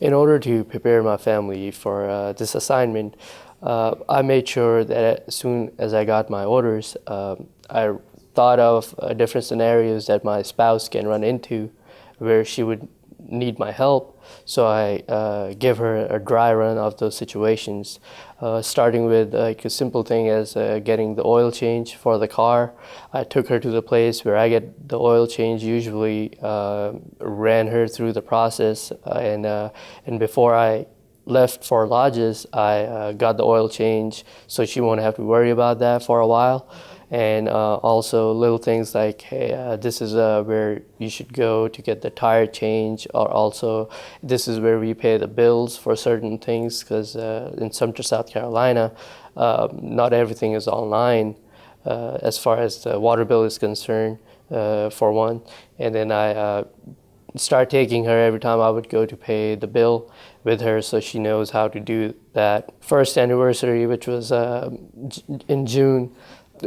In order to prepare my family for this assignment, I made sure that as soon as I got my orders, I thought of different scenarios that my spouse can run into where she would need my help. So I give her a dry run of those situations, starting with like a simple thing as getting the oil change for the car. I took her to the place where I get the oil change, usually ran her through the process, and before I left for Lajes, I got the oil change so she won't have to worry about that for a while. And also little things like, hey, this is where you should go to get the tire change, or also this is where we pay the bills for certain things, because in Sumter, South Carolina, not everything is online as far as the water bill is concerned, for one. And then I start taking her every time I would go to pay the bill with her, so she knows how to do that. First anniversary, which was in June,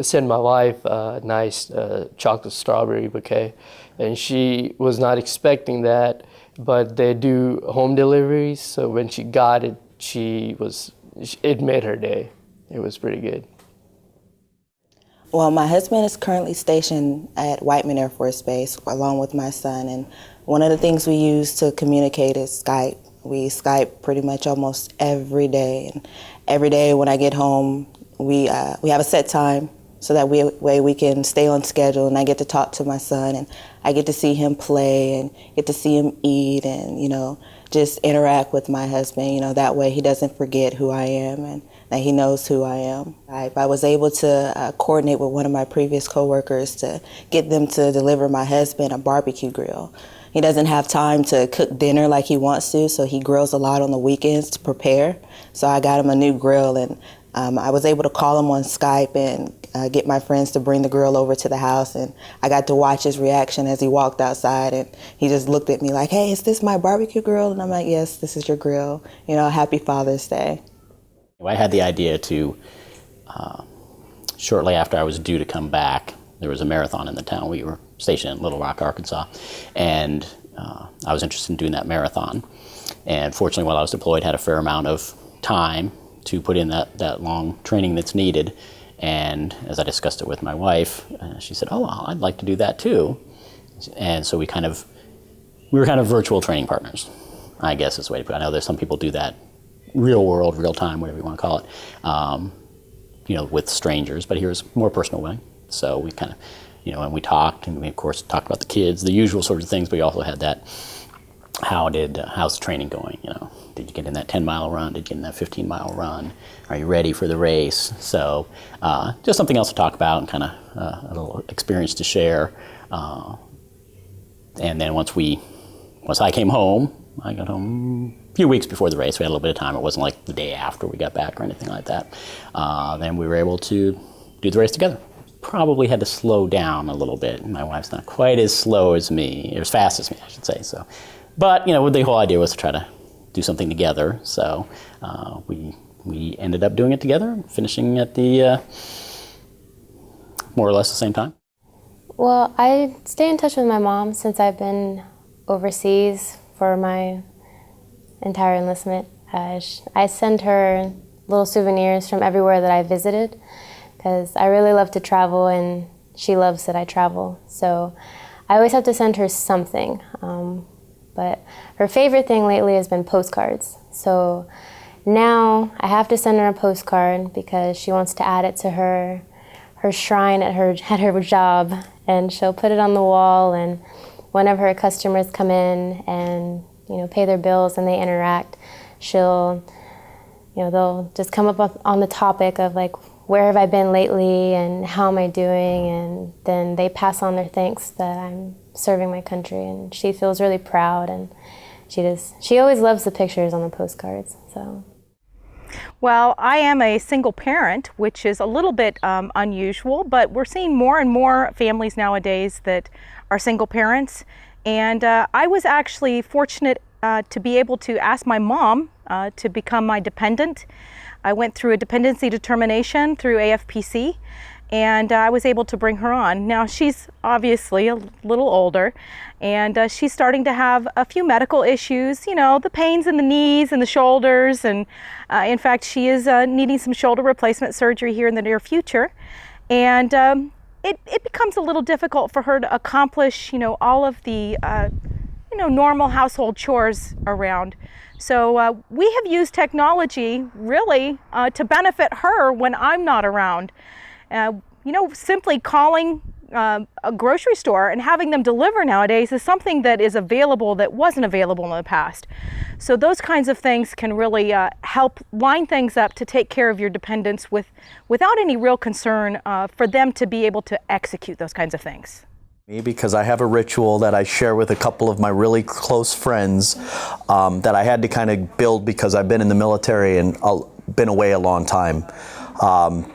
sent my wife a nice chocolate strawberry bouquet, and she was not expecting that, but they do home deliveries, so when she got it, it made her day. It was pretty good. Well, my husband is currently stationed at Whiteman Air Force Base along with my son, and one of the things we use to communicate is Skype. We Skype pretty much almost every day, and every day when I get home, we have a set time so that way we can stay on schedule, and I get to talk to my son, and I get to see him play and get to see him eat, and just interact with my husband. That way he doesn't forget who I am and that he knows who I am. I was able to coordinate with one of my previous coworkers to get them to deliver my husband a barbecue grill. He doesn't have time to cook dinner like he wants to, so he grills a lot on the weekends to prepare. So I got him a new grill, and I was able to call him on Skype and get my friends to bring the grill over to the house, and I got to watch his reaction as he walked outside, and he just looked at me like, hey, is this my barbecue grill? And I'm like, yes, this is your grill. Happy Father's Day. I had the idea to, shortly after I was due to come back, there was a marathon in the town. We were stationed in Little Rock, Arkansas, and I was interested in doing that marathon. And fortunately, while I was deployed, had a fair amount of time to put in that long training that's needed. And as I discussed it with my wife, she said, oh, well, I'd like to do that too. And so we were kind of virtual training partners, I guess is the way to put it. I know there's some people do that real world, real time, whatever you want to call it, with strangers, but here's more personal way. So we kind of, and we talked, and we of course talked about the kids, the usual sorts of things, but we also had that, how's the training going? Did you get in that 10-mile run? Did you get in that 15-mile run? Are you ready for the race? So just something else to talk about, and kind of a little experience to share. And then once I came home, I got home a few weeks before the race. We had a little bit of time. It wasn't like the day after we got back or anything like that. Then we were able to do the race together. Probably had to slow down a little bit. My wife's not quite as slow as me, or as fast as me, I should say. So, but the whole idea was to try to do something together. So we ended up doing it together, finishing at the more or less the same time. Well, I stay in touch with my mom since I've been overseas for my entire enlistment. I send her little souvenirs from everywhere that I visited, because I really love to travel and she loves that I travel. So I always have to send her something. But her favorite thing lately has been postcards. So now I have to send her a postcard because she wants to add it to her shrine at her job, and she'll put it on the wall, and whenever her customers come in and pay their bills and they interact, they'll just come up on the topic of like, where have I been lately and how am I doing, and then they pass on their thanks that I'm serving my country, and she feels really proud, and she always loves the pictures on the postcards. So. Well, I am a single parent, which is a little bit unusual, but we're seeing more and more families nowadays that are single parents. And I was actually fortunate to be able to ask my mom to become my dependent. I went through a dependency determination through AFPC, and I was able to bring her on. Now she's obviously a little older, and she's starting to have a few medical issues, you know, the pains in the knees and the shoulders, and in fact she is needing some shoulder replacement surgery here in the near future. And it becomes a little difficult for her to accomplish, you know, all of the normal household chores around. So we have used technology really to benefit her when I'm not around. Simply calling a grocery store and having them deliver nowadays is something that is available that wasn't available in the past. So those kinds of things can really help line things up to take care of your dependents without any real concern for them to be able to execute those kinds of things. Because I have a ritual that I share with a couple of my really close friends that I had to kind of build because I've been in the military and been away a long time.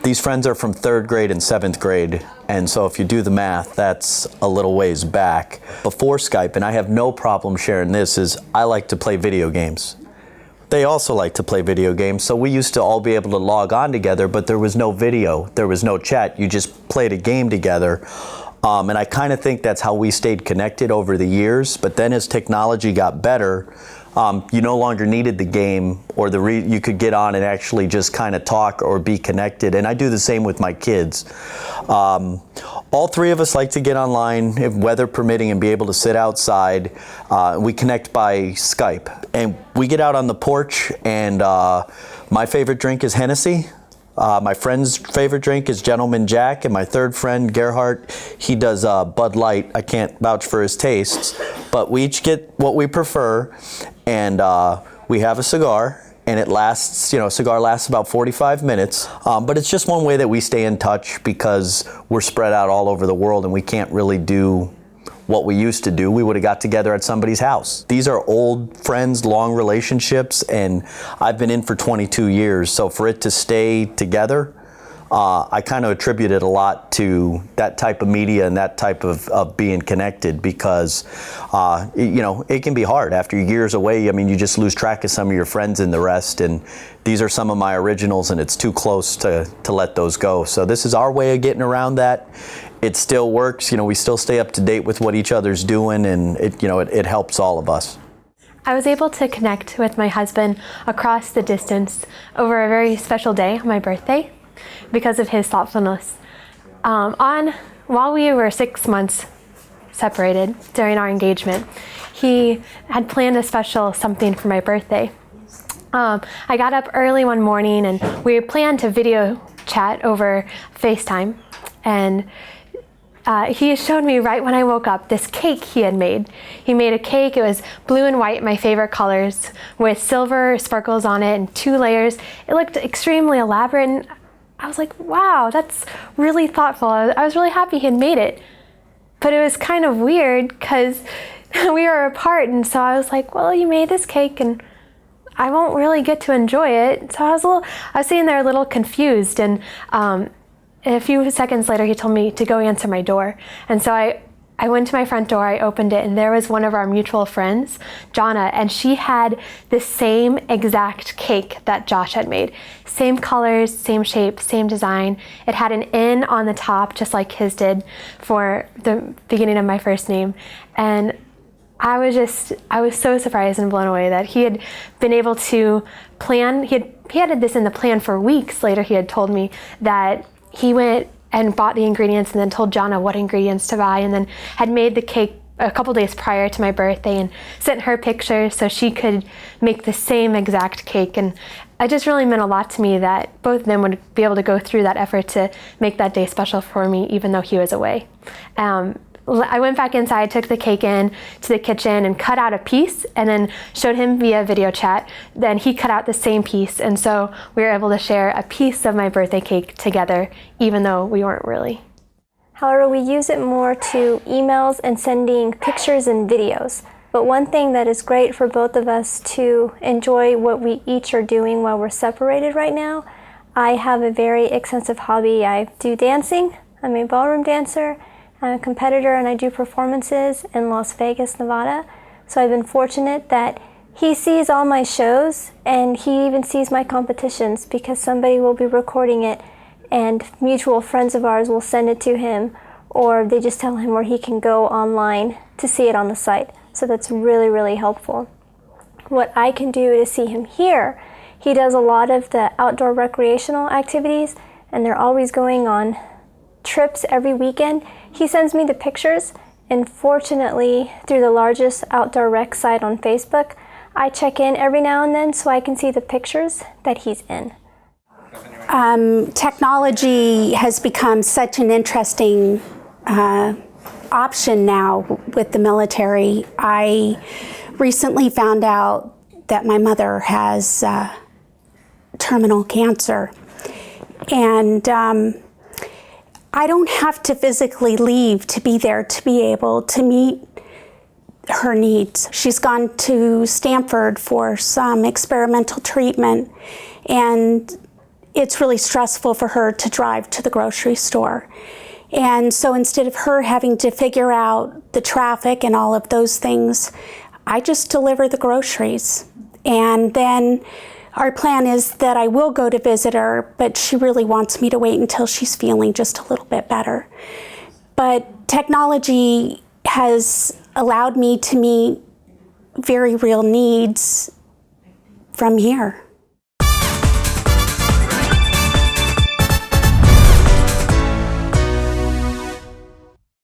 These friends are from 3rd grade and 7th grade, and so if you do the math, that's a little ways back. Before Skype, and I have no problem sharing this, is I like to play video games. They also like to play video games, so we used to all be able to log on together, but there was no video, there was no chat, you just played a game together. And I kind of think that's how we stayed connected over the years. But then as technology got better, you no longer needed the game or you could get on and actually just kind of talk or be connected. And I do the same with my kids. All three of us like to get online, if weather permitting, and be able to sit outside. We connect by Skype. And we get out on the porch, and my favorite drink is Hennessy. My friend's favorite drink is Gentleman Jack, and my third friend, Gerhardt, he does Bud Light. I can't vouch for his tastes, but we each get what we prefer, and we have a cigar, and it lasts, a cigar lasts about 45 minutes, but it's just one way that we stay in touch because we're spread out all over the world and we can't really do what we used to do. We would have got together at somebody's house. These are old friends, long relationships, and I've been in for 22 years. So for it to stay together, I kind of attribute it a lot to that type of media and that type of being connected because, it can be hard after years away. I mean, you just lose track of some of your friends and the rest. And these are some of my originals, and it's too close to let those go. So this is our way of getting around that. It still works. We still stay up to date with what each other's doing, and it helps all of us. I was able to connect with my husband across the distance over a very special day on my birthday because of his thoughtfulness. While we were 6 months separated during our engagement, he had planned a special something for my birthday. I got up early one morning and we planned to video chat over FaceTime, and he showed me right when I woke up this cake he had made. He made a cake. It was blue and white, my favorite colors, with silver sparkles on it and 2 layers. It looked extremely elaborate, and I was like, wow, that's really thoughtful. I was really happy he had made it. But it was kind of weird because we were apart, and so I was like, well, you made this cake and I won't really get to enjoy it. So I was sitting there a little confused, and a few seconds later, he told me to go answer my door. And so I went to my front door, I opened it, and there was one of our mutual friends, Jonna, and she had the same exact cake that Josh had made. Same colors, same shape, same design. It had an N on the top, just like his did for the beginning of my first name. And I was so surprised and blown away that he had been able to plan. He had this in the plan for weeks. Later, he had told me that he went and bought the ingredients and then told Jonna what ingredients to buy, and then had made the cake a couple days prior to my birthday and sent her pictures so she could make the same exact cake. And it just really meant a lot to me that both of them would be able to go through that effort to make that day special for me, even though he was away. I went back inside, took the cake in to the kitchen and cut out a piece, and then showed him via video chat. Then he cut out the same piece, and so we were able to share a piece of my birthday cake together, even though we weren't really. However, we use it more to emails and sending pictures and videos. But one thing that is great for both of us to enjoy what we each are doing while we're separated right now, I have a very extensive hobby. I do dancing. I'm a ballroom dancer. I'm a competitor, and I do performances in Las Vegas, Nevada. So I've been fortunate that he sees all my shows, and he even sees my competitions because somebody will be recording it and mutual friends of ours will send it to him, or they just tell him where he can go online to see it on the site. So that's really, really helpful. What I can do to see him here, he does a lot of the outdoor recreational activities, and they're always going on trips every weekend. He sends me the pictures, and fortunately, through the largest outdoor rec site on Facebook, I check in every now and then so I can see the pictures that he's in. Technology has become such an interesting option now with the military. I recently found out that my mother has terminal cancer, and I don't have to physically leave to be there to be able to meet her needs. She's gone to Stanford for some experimental treatment, and it's really stressful for her to drive to the grocery store. And so instead of her having to figure out the traffic and all of those things, I just deliver the groceries. And then our plan is that I will go to visit her, but she really wants me to wait until she's feeling just a little bit better. But technology has allowed me to meet very real needs from here.